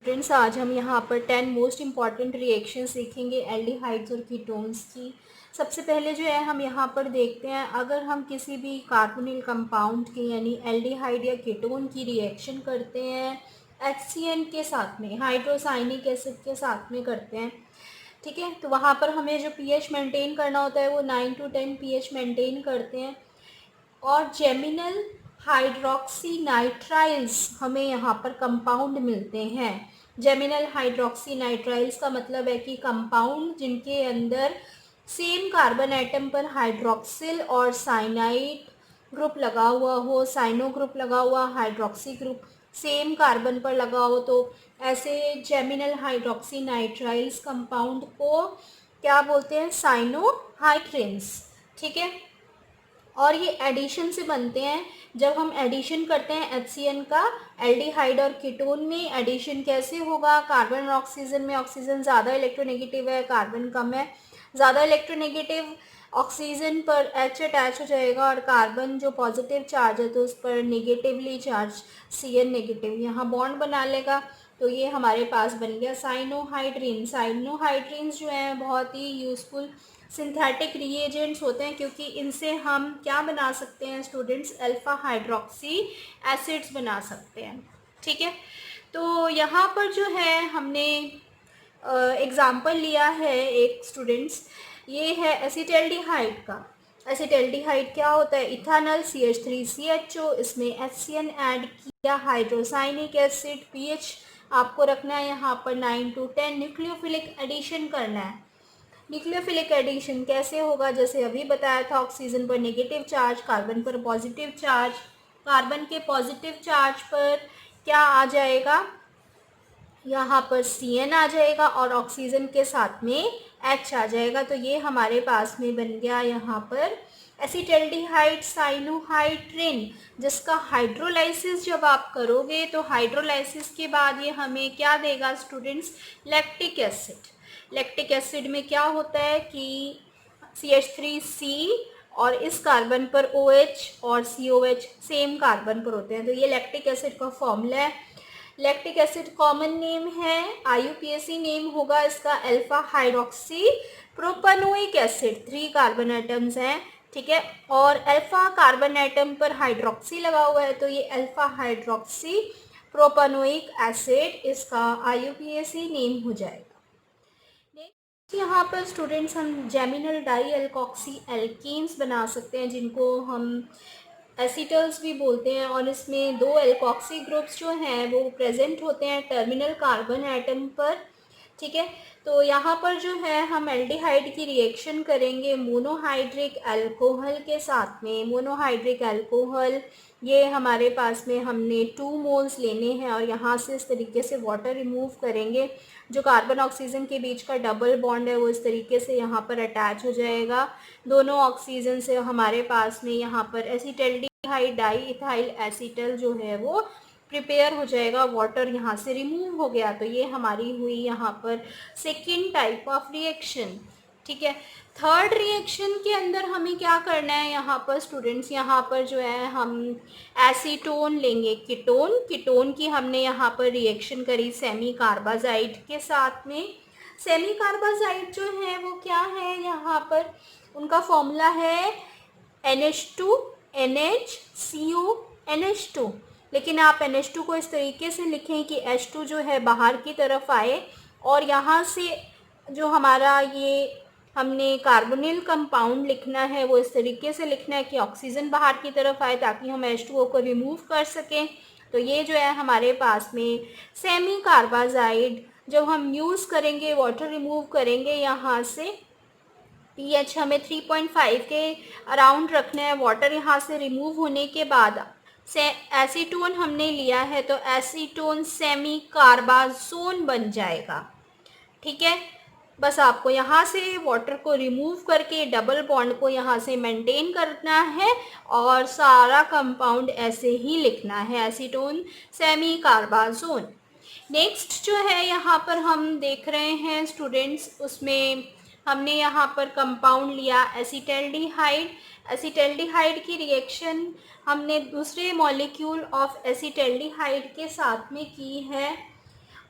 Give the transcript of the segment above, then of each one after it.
Friends, आज हम यहाँ पर 10 मोस्ट इम्पॉर्टेंट रिएक्शन सीखेंगे एल्डिहाइड्स और कीटोन्स की। सबसे पहले जो है हम यहाँ पर देखते हैं, अगर हम किसी भी कार्बोनिल कंपाउंड की यानी एल्डिहाइड या कीटोन की रिएक्शन करते हैं HCN के साथ में, हाइड्रोसाइनिक एसिड के साथ में करते हैं, ठीक है, तो वहाँ पर हमें जो pH मेंटेन करना होता है वो 9 to 10 pH मेंटेन करते हैं। और जेमिनल हाइड्रोक्सी नाइट्राइल्स हमें यहाँ पर कंपाउंड मिलते हैं। जेमिनल हाइड्रोक्सी नाइट्राइल्स का मतलब है कि कंपाउंड जिनके अंदर सेम कार्बन एटम पर हाइड्रोक्सिल और साइनाइड ग्रुप लगा हुआ हो, साइनो ग्रुप लगा हुआ, हाइड्रोक्सी ग्रुप सेम कार्बन पर लगा हो, तो ऐसे जेमिनल हाइड्रोक्सी नाइट्राइल्स कंपाउंड को क्या बोलते हैं? साइनोहाइड्रेन्स, ठीक है। और ये एडिशन से बनते हैं। जब हम एडिशन करते हैं HCN का एल्डिहाइड और कीटोन में, एडिशन कैसे होगा? कार्बन और ऑक्सीजन में ऑक्सीजन ज़्यादा इलेक्ट्रोनेगेटिव है, कार्बन कम है। ज़्यादा इलेक्ट्रोनेगेटिव ऑक्सीजन पर H अटैच हो जाएगा और कार्बन जो पॉजिटिव चार्ज है तो उस पर नेगेटिवली चार्ज Cn नेगेटिव यहाँ बॉन्ड बना लेगा। तो ये हमारे पास बन गया साइनोहाइड्रीन। साइनोहाइड्रीन्स जो हैं बहुत ही यूज़फुल सिंथेटिक रिएजेंट्स होते हैं, क्योंकि इनसे हम क्या बना सकते हैं स्टूडेंट्स? अल्फा हाइड्रोक्सी एसिड्स बना सकते हैं, ठीक है। तो यहाँ पर जो है हमने एग्ज़ाम्पल लिया है एक स्टूडेंट्स, ये है एसिटल्डिहाइड का। एसिटल्डिहाइड क्या होता है? इथानल CH3CHO, इसमें HCN ऐड किया, हाइड्रोसाइनिक एसिड, pH आपको रखना है यहाँ पर 9 to 10, न्यूक्लियोफिलिक एडिशन करना है। न्यूक्लियोफिलिक एडिशन कैसे होगा? जैसे अभी बताया था, ऑक्सीजन पर नेगेटिव चार्ज, कार्बन पर पॉजिटिव चार्ज, कार्बन के पॉजिटिव चार्ज पर क्या आ जाएगा? यहाँ पर Cn आ जाएगा और ऑक्सीजन के साथ में H आ जाएगा। तो ये हमारे पास में बन गया यहाँ पर एसिटल्डिहाइड साइनोहाइड्रिन, जिसका हाइड्रोलाइसिस जब आप करोगे तो हाइड्रोलाइसिस के बाद ये हमें क्या देगा students? Lactic acid. Lactic acid में क्या होता है कि CH3C और इस कार्बन पर OH और COH सेम कार्बन पर होते हैं, तो ये लैक्टिक एसिड का फॉर्मूला है। लैक्टिक एसिड कॉमन नेम है, IUPAC नेम होगा इसका alpha hydroxy propanoic acid. 3 carbon atoms हैं, ठीक है, और अल्फा कार्बन एटम पर हाइड्रोक्सी लगा हुआ है, तो ये अल्फा हाइड्रोक्सी प्रोपेनोइक एसिड इसका IUPAC नेम हो जाएगा। नेक्स्ट यहाँ पर स्टूडेंट्स हम जेमिनल डाई एल्कोक्सी एल्कीन्स बना सकते हैं, जिनको हम एसिटल्स भी बोलते हैं, और इसमें 2 एल्कोक्सी ग्रुप्स जो हैं वो प्रेजेंट होते हैं टर्मिनल कार्बन एटम पर, ठीक है। तो यहाँ पर जो है हम एल्डिहाइड की रिएक्शन करेंगे मोनोहाइड्रिक अल्कोहल के साथ में। मोनोहाइड्रिक अल्कोहल ये हमारे पास में हमने 2 मोल्स लेने हैं और यहाँ से इस तरीके से वाटर रिमूव करेंगे। जो कार्बन ऑक्सीजन के बीच का डबल बॉन्ड है वो इस तरीके से यहाँ पर अटैच हो जाएगा। दोनों ऑक्सीजन से हमारे पास में यहाँ पर एसिटल्डिहाइड डाई इथाइल एसिटल जो है वो प्रिपेयर हो जाएगा। वाटर यहाँ से रिमूव हो गया, तो ये हमारी हुई यहाँ पर सेकेंड टाइप ऑफ रिएक्शन, ठीक है। थर्ड रिएक्शन के अंदर हमें क्या करना है यहाँ पर स्टूडेंट्स? यहाँ पर जो है हम एसीटोन लेंगे, कीटोन की हमने यहाँ पर रिएक्शन करी सेमी कार्बाजाइड के साथ में। सेमी कार्बाजाइड जो है वो क्या है? यहाँ पर उनका फॉर्मूला है NH2 NH CO NH2, लेकिन आप NH2 को इस तरीके से लिखें कि H2 जो है बाहर की तरफ आए, और यहाँ से जो हमारा ये हमने कार्बोनिल कंपाउंड लिखना है वो इस तरीके से लिखना है कि ऑक्सीजन बाहर की तरफ आए ताकि हम H2O को रिमूव कर सकें। तो ये जो है हमारे पास में सेमी कार्बाजाइड जब हम यूज़ करेंगे, वाटर रिमूव करेंगे, यहाँ से pH हमें 3.5 के अराउंड रखना है। वाटर यहाँ से रिमूव होने के बाद एसीटोन हमने लिया है, तो एसीटोन सेमी कार्बाजोन बन जाएगा, ठीक है। बस आपको यहाँ से वाटर को रिमूव करके डबल बॉन्ड को यहाँ से मेंटेन करना है और सारा कंपाउंड ऐसे ही लिखना है, एसीटोन सेमी कार्बाजोन। नेक्स्ट जो है यहाँ पर हम देख रहे हैं स्टूडेंट्स, उसमें हमने यहाँ पर कंपाउंड लिया एसिटल्डिहाइड। एसिटल्डिहाइड की रिएक्शन हमने दूसरे मॉलिक्यूल ऑफ एसिटल्डिहाइड के साथ में की है,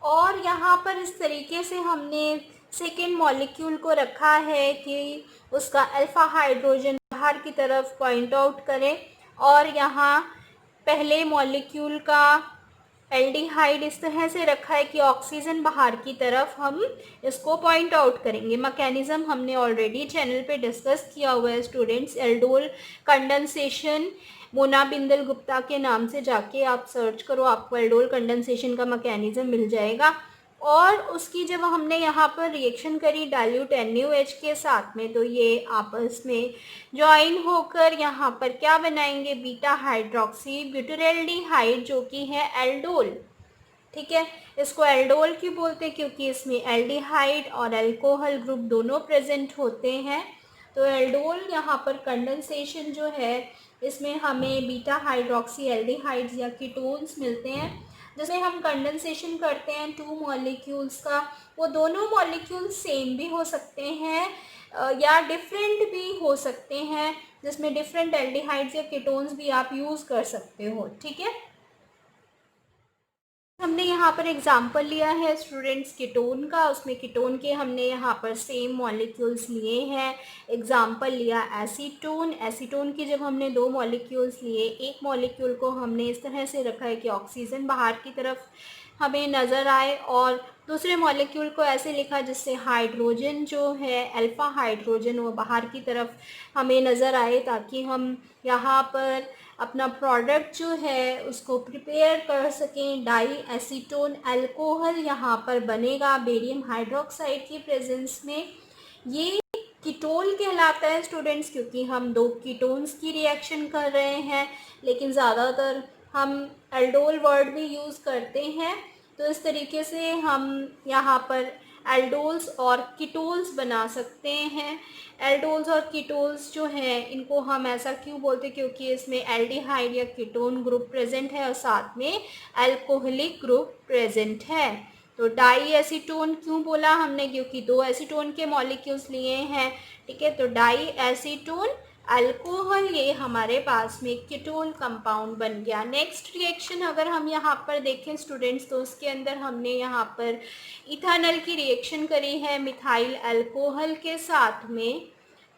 और यहाँ पर इस तरीके से हमने सेकेंड मॉलिक्यूल को रखा है कि उसका अल्फ़ा हाइड्रोजन बाहर की तरफ पॉइंट आउट करें, और यहाँ पहले मॉलिक्यूल का एल्डिहाइड इस तरह से रखा है कि ऑक्सीजन बाहर की तरफ हम इसको पॉइंट आउट करेंगे। मैकेनिज्म हमने ऑलरेडी चैनल पे डिस्कस किया हुआ है students. Aldol condensation, Mona Bindal Gupta के नाम से जाके आप सर्च करो, आपको एल्डोल कंडेंसेशन का मैकेनिज्म मिल जाएगा। और उसकी जब हमने यहाँ पर रिएक्शन करी डाइल्यूट NaOH के साथ में, तो ये आपस में ज्वाइन होकर यहाँ पर क्या बनाएंगे, बीटा हाइड्रोक्सी ब्यूटाइल्डिहाइड, जो कि है एल्डोल। ठीक है, इसको एल्डोल क्यों बोलते हैं, क्योंकि इसमें एल्डिहाइड और अल्कोहल ग्रुप दोनों प्रेजेंट होते हैं। तो एल्डोल यहाँ पर कंडेंसेशन जो है, इसमें हमें बीटा हाइड्रोक्सी एल्डिहाइड्स या कीटोन्स मिलते हैं। जिसमें हम कंडेंसेशन करते हैं टू मॉलिक्यूल्स का, वो दोनों मॉलिक्यूल्स सेम भी हो सकते हैं या डिफरेंट भी हो सकते हैं, जिसमें डिफरेंट एल्डिहाइड्स या कीटोन्स भी आप यूज़ कर सकते हो। ठीक है, हमने यहाँ पर एग्जाम्पल लिया है स्टूडेंट्स कीटोन का। उसमें कीटोन के हमने यहाँ पर सेम मॉलिक्यूल्स लिए हैं। एग्जाम्पल लिया एसीटोन। एसीटोन की जब हमने दो मॉलिक्यूल्स लिए, एक मॉलिक्यूल को हमने इस तरह से रखा है कि ऑक्सीजन बाहर की तरफ हमें नज़र आए, और दूसरे मॉलिक्यूल को ऐसे लिखा जिससे हाइड्रोजन जो है, अल्फ़ा हाइड्रोजन, वो बाहर की तरफ हमें नज़र आए, ताकि हम यहाँ पर अपना प्रोडक्ट जो है उसको प्रिपेयर कर सकें। डाई एसीटोन अल्कोहल यहाँ पर बनेगा बेरियम हाइड्रोक्साइड की प्रेजेंस में। ये कीटोन कहलाता है स्टूडेंट्स, क्योंकि हम दो कीटोन्स की रिएक्शन कर रहे हैं, लेकिन ज़्यादातर हम एल्डोल वर्ड भी यूज़ करते हैं। तो इस तरीके से हम यहाँ पर एल्डोल्स और कीटोल्स बना सकते हैं। एल्डोल्स और कीटोल्स जो हैं, इनको हम ऐसा क्यों बोलते हैं, क्योंकि इसमें एल्डिहाइड या कीटोन ग्रुप प्रेजेंट है और साथ में अल्कोहलिक ग्रुप प्रेजेंट है। तो डाई एसीटोन क्यों बोला हमने, क्योंकि दो एसीटोन के मॉलिक्यूल्स लिए हैं। ठीक है, तो डाई एसीटोन अल्कोहल, ये हमारे पास में कीटोन कंपाउंड बन गया। नेक्स्ट रिएक्शन अगर हम यहाँ पर देखें स्टूडेंट्स, तो उसके अंदर हमने यहाँ पर इथानल की रिएक्शन करी है मिथाइल अल्कोहल के साथ में।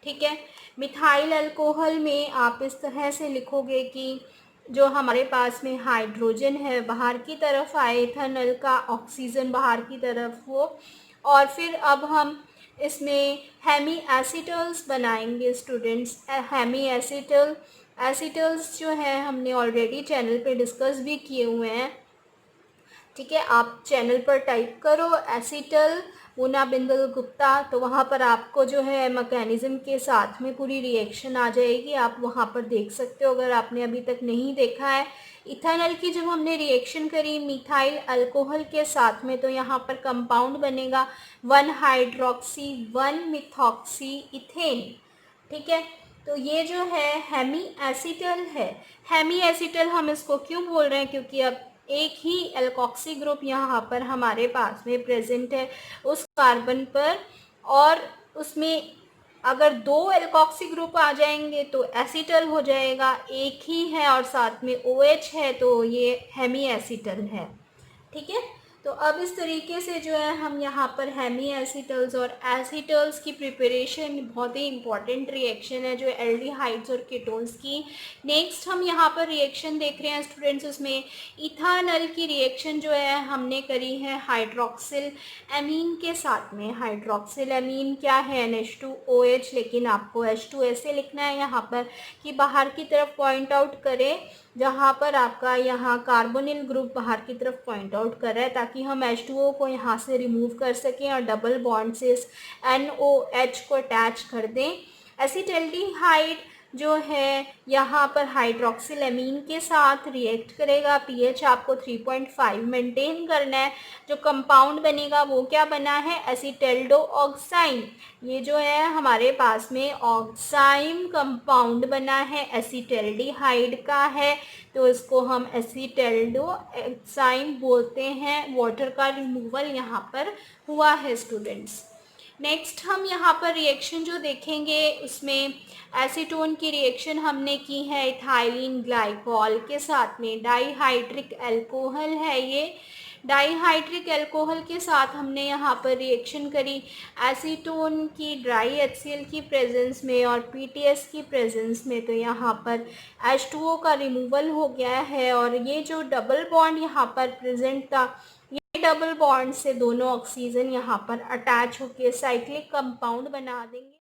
ठीक है, मिथाइल अल्कोहल में आप इस तरह से लिखोगे कि जो हमारे पास में हाइड्रोजन है बाहर की तरफ आए, इथानल का ऑक्सीजन बाहर की तरफ हो, और फिर अब हम इसमें हेमी एसीटल्स बनाएंगे स्टूडेंट्स। हेमी एसीटल्स जो है हमने ऑलरेडी चैनल पे डिस्कस भी किए हुए हैं। ठीक है, आप चैनल पर टाइप करो एसीटल मोना बिंदल गुप्ता, तो वहाँ पर आपको जो है मैकेनिज्म के साथ में पूरी रिएक्शन आ जाएगी, आप वहाँ पर देख सकते हो अगर आपने अभी तक नहीं देखा है। इथानल की जब हमने रिएक्शन करी मिथाइल अल्कोहल के साथ में, तो यहाँ पर कंपाउंड बनेगा 1 हाइड्रोक्सी 1 मिथॉक्सी इथेन। ठीक है, तो ये जो है हेमी एसीटल है। हेमी एसीटल हम इसको क्यों बोल रहे हैं, क्योंकि अब एक ही एल्कोक्सी ग्रुप यहाँ पर हमारे पास में प्रेजेंट है उस कार्बन पर, और उसमें अगर दो एल्कोक्सी ग्रुप आ जाएंगे तो एसीटल हो जाएगा। एक ही है और साथ में OH है, तो ये हेमी एसीटल है। ठीक है, तो अब इस तरीके से जो है हम यहाँ पर हेमी एसीटल्स और एसीटल्स की प्रिपरेशन, बहुत ही इंपॉर्टेंट रिएक्शन है जो एल्डिहाइड्स और कीटोन्स की। नेक्स्ट हम यहाँ पर रिएक्शन देख रहे हैं स्टूडेंट्स, उसमें इथानल की रिएक्शन जो है हमने करी है हाइड्रोक्सिल एमीन के साथ में। हाइड्रोक्सिल एमीन क्या है, NH2OH, लेकिन आपको H2 ऐसे लिखना है यहाँ पर कि बाहर की तरफ पॉइंट आउट करें, जहाँ पर आपका यहाँ कार्बोनिल ग्रुप बाहर की तरफ पॉइंट आउट कर रहा है, ताकि हम H2O को यहाँ से रिमूव कर सकें और डबल बॉन्ड से इस NOH को अटैच कर दें। एसीटल्डिहाइड जो है यहाँ पर हाइड्रोक्सिल एमीन के साथ रिएक्ट करेगा। पीएच आपको 3.5 मेंटेन करना है। जो कंपाउंड बनेगा वो क्या बना है, एसीटेल्डो ऑक्साइन। ये जो है हमारे पास में ऑक्साइन कंपाउंड बना है, एसीटेल्डिहाइड का है, तो इसको हम एसीटेल्डो ऑक्साइन बोलते हैं। वाटर का रिमूवल यहाँ पर हुआ है स्टूडेंट्स। नेक्स्ट हम यहाँ पर रिएक्शन जो देखेंगे उसमें एसीटोन की रिएक्शन हमने की है इथाइलिन ग्लाइकॉल के साथ में। डाईहाइड्रिक अल्कोहल है ये। डाईहाइड्रिक अल्कोहल के साथ हमने यहाँ पर रिएक्शन करी एसीटोन की ड्राई HCl की प्रेजेंस में और PTS की प्रेजेंस में, तो यहाँ पर H2O का रिमूवल हो गया है और ये जो डबल बॉन्ड यहाँ पर प्रेजेंट था, ये डबल बॉन्ड से दोनों ऑक्सीजन यहाँ पर अटैच होकर साइक्लिक कंपाउंड बना देंगे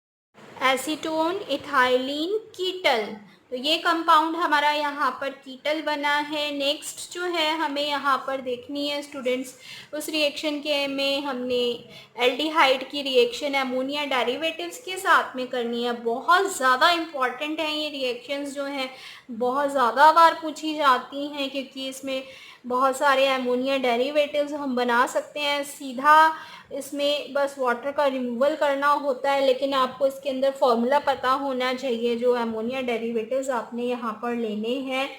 एसीटोन इथाइलिन कीटल। तो ये कंपाउंड हमारा यहाँ पर कीटल बना है। नेक्स्ट जो है हमें यहाँ पर देखनी है स्टूडेंट्स, उस रिएक्शन के में हमने एल्डिहाइड की रिएक्शन अमोनिया डेरिवेटिव्स के साथ में करनी है। बहुत ज़्यादा इम्पॉर्टेंट है ये रिएक्शंस जो हैं, बहुत ज़्यादा बार पूछी जाती हैं क्योंकि इसमें बहुत सारे अमोनिया डेरिवेटिव्स हम बना सकते हैं। सीधा इसमें बस वाटर का रिमूवल करना होता है, लेकिन आपको इसके अंदर फॉर्मूला पता होना चाहिए जो अमोनिया डेरिवेटिव्स आपने यहाँ पर लेने हैं।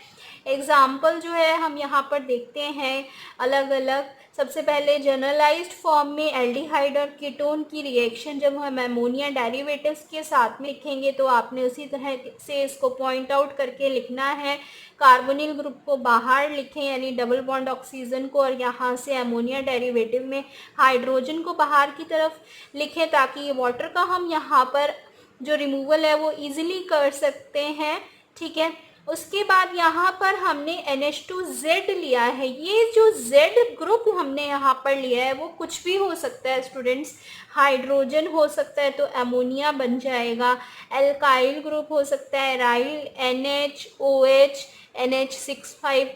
एग्जाम्पल जो है हम यहाँ पर देखते हैं अलग अलग। सबसे पहले जनरलाइज्ड फॉर्म में एल्डिहाइड और कीटोन की रिएक्शन जब हम अमोनिया डेरिवेटिव्स के साथ में लिखेंगे तो आपने उसी तरह से इसको पॉइंट आउट करके लिखना है। कार्बोनिल ग्रुप को बाहर लिखें यानी डबल बॉन्ड ऑक्सीजन को, और यहाँ से अमोनिया डेरिवेटिव में हाइड्रोजन को बाहर की तरफ लिखें ताकि वाटर का हम यहाँ पर जो रिमूवल है वो ईजिली कर सकते हैं। ठीक है, उसके बाद यहाँ पर हमने NH2Z लिया है। ये जो Z ग्रुप हमने यहाँ पर लिया है वो कुछ भी हो सकता है स्टूडेंट्स, हाइड्रोजन हो सकता है तो अमोनिया बन जाएगा, एल्काइल ग्रुप हो सकता है, राइल NHOH NH65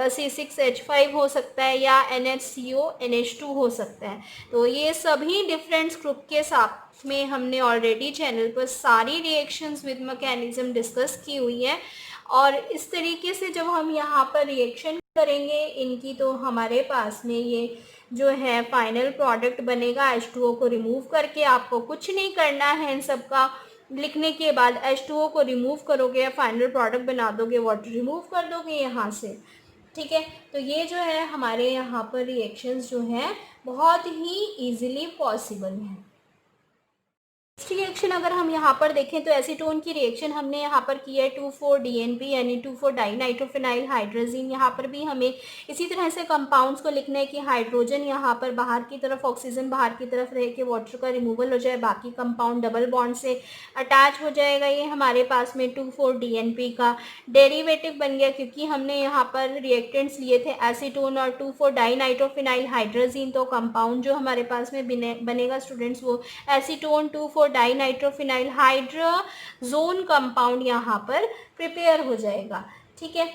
C6H5 हो सकता है या NHCO NH2 हो सकता है। तो ये सभी डिफरेंट ग्रुप के साथ में हमने ऑलरेडी चैनल पर सारी रिएक्शंस विद मैकेनिज्म डिस्कस की हुई है और इस तरीके से जब हम यहाँ पर रिएक्शन करेंगे इनकी तो हमारे पास में ये जो है फाइनल प्रोडक्ट बनेगा। H2O को रिमूव करके आपको कुछ नहीं करना है, इन सब का लिखने के बाद H2O को रिमूव करोगे, फाइनल प्रोडक्ट बना दोगे, वाटर रिमूव कर दोगे यहाँ से। ठीक है, तो ये जो है हमारे यहाँ पर रिएक्शंस जो हैं बहुत ही इजीली पॉसिबल हैं। रिएक्शन अगर हम यहाँ पर देखें तो एसीटोन की रिएक्शन हमने यहाँ पर की है 2,4-DNP यानी 2,4-डाइनाइट्रोफिनाइल हाइड्रोजीन। यहाँ पर भी हमें इसी तरह से कंपाउंड्स को लिखना है कि हाइड्रोजन यहाँ पर बाहर की तरफ, ऑक्सीजन बाहर की तरफ रह के वाटर का रिमूवल हो जाए, बाकी कंपाउंड डबल बॉन्ड से अटैच हो जाएगा। ये हमारे पास में 2,4-DNP का डेरिवेटिव बन गया क्योंकि हमने यहाँ पर रिएक्टेंट्स लिए थे एसीटोन और 2,4-डाइनाइट्रोफिनाइल हाइड्रोजीन। तो कंपाउंड जो हमारे पास में बनेगा स्टूडेंट्स वो एसीटोन 2,4-डाइनाइट्रोफिनाइल हाइड्रोजोन कंपाउंड यहाँ पर प्रिपेयर हो जाएगा। ठीक है,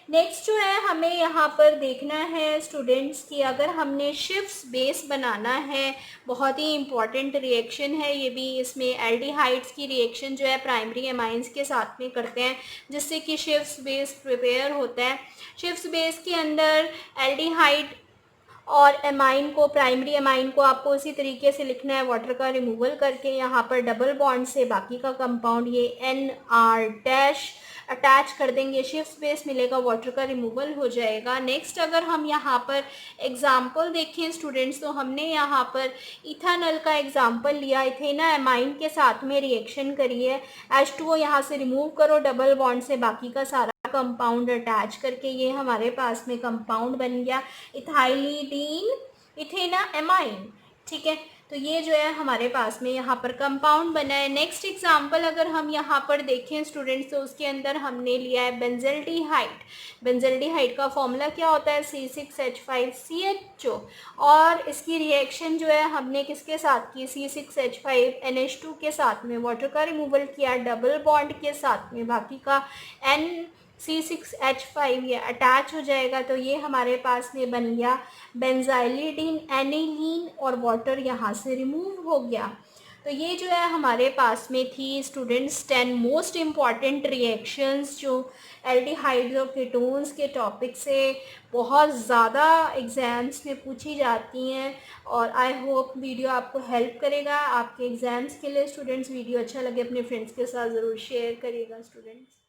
नेक्स्ट जो है हमें यहाँ पर देखना है स्टूडेंट्स कि अगर हमने शिफ्स बेस बनाना है, बहुत ही इम्पॉर्टेंट रिएक्शन है ये भी। इसमें एल्डिहाइड्स की रिएक्शन जो है प्राइमरी एमाइंस के साथ में करते हैं जिससे कि शिफ्स बेस प्रिपेयर होता है। शिफ्स बेस के अंदर एल्डिहाइड और एमाइन को, प्राइमरी एमाइन को आपको उसी तरीके से लिखना है वाटर का रिमूवल करके। यहाँ पर डबल बॉन्ड से बाकी का कंपाउंड ये NR- अटैच कर देंगे, शिफ्ट बेस मिलेगा, वाटर का रिमूवल हो जाएगा। नेक्स्ट अगर हम यहाँ पर एग्जाम्पल देखें स्टूडेंट्स तो हमने यहाँ पर इथानॉल का एग्जाम्पल लिया। इथेना एमाइन के साथ में रिएक्शन करी है, H2O यहाँ से रिमूव करो डबल बॉन्ड से, बाकी का सारा कंपाउंड अटैच करके ये हमारे पास में कंपाउंड बन गया इथाइलिडीन इथेना एमाइन। ठीक है, तो ये जो है हमारे पास में यहाँ पर कंपाउंड बना है। नेक्स्ट एग्जांपल अगर हम यहाँ पर देखें स्टूडेंट्स तो उसके अंदर हमने लिया है बेंजल्डिहाइड। बेंजल्डिहाइड का फॉर्मूला क्या होता है C6H5CHO और इसकी रिएक्शन जो है हमने किसके साथ की, C6H5NH2 के साथ में वाटर का रिमूवल किया डबल बॉन्ड के साथ में, बाकी का C6H5 ये अटैच हो जाएगा। तो ये हमारे पास में बन गया बेंजाइलिडीन एनिलीन और वाटर यहाँ से रिमूव हो गया। तो ये जो है हमारे पास में थी स्टूडेंट्स 10 मोस्ट इम्पॉर्टेंट रिएक्शंस जो एल्डिहाइड्स और कीटोन्स के टॉपिक से बहुत ज़्यादा एग्ज़ाम्स में पूछी जाती हैं और आई होप वीडियो आपको हेल्प करेगा आपके एग्ज़ाम्स के लिए। स्टूडेंट्स वीडियो अच्छा लगे अपने फ्रेंड्स के साथ ज़रूर शेयर करिएगा स्टूडेंट्स।